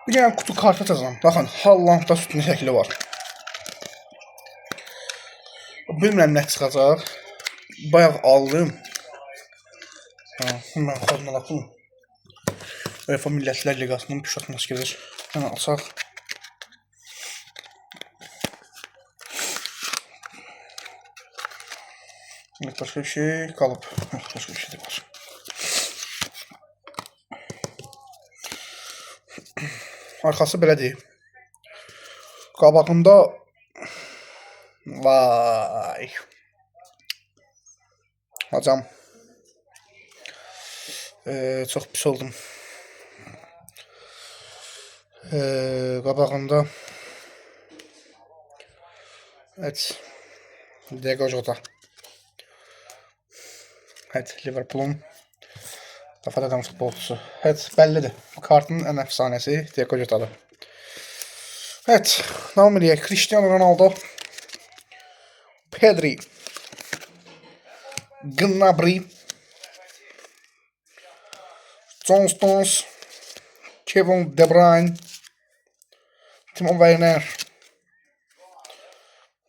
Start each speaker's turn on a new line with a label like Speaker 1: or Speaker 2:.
Speaker 1: Bir dənə kutu kart açacağam. Baxın, Haalandda sütun şəkli var. Bilmirəm nə çıxacaq. Bayaq aldım. Mən xoduna baxım. UEFA Millətlər Liqasının püşat maskedir. Hemen alsaq. Başka bir şey qalıb. Başka bir şey de var. Arkası belədir. Qabağında vay. Hocam. Çox pis oldum. Qabağında evet. Diego Jota. Evet, Liverpool'un kafadan futbolcusu. Evet, bellidir. Kartın en efsanesi Diego Jota'dır. Evet, devam edelim. Cristiano Ronaldo, Pedri, Gnabry, John Stones, Kevin De Bruyne, Timo Werner,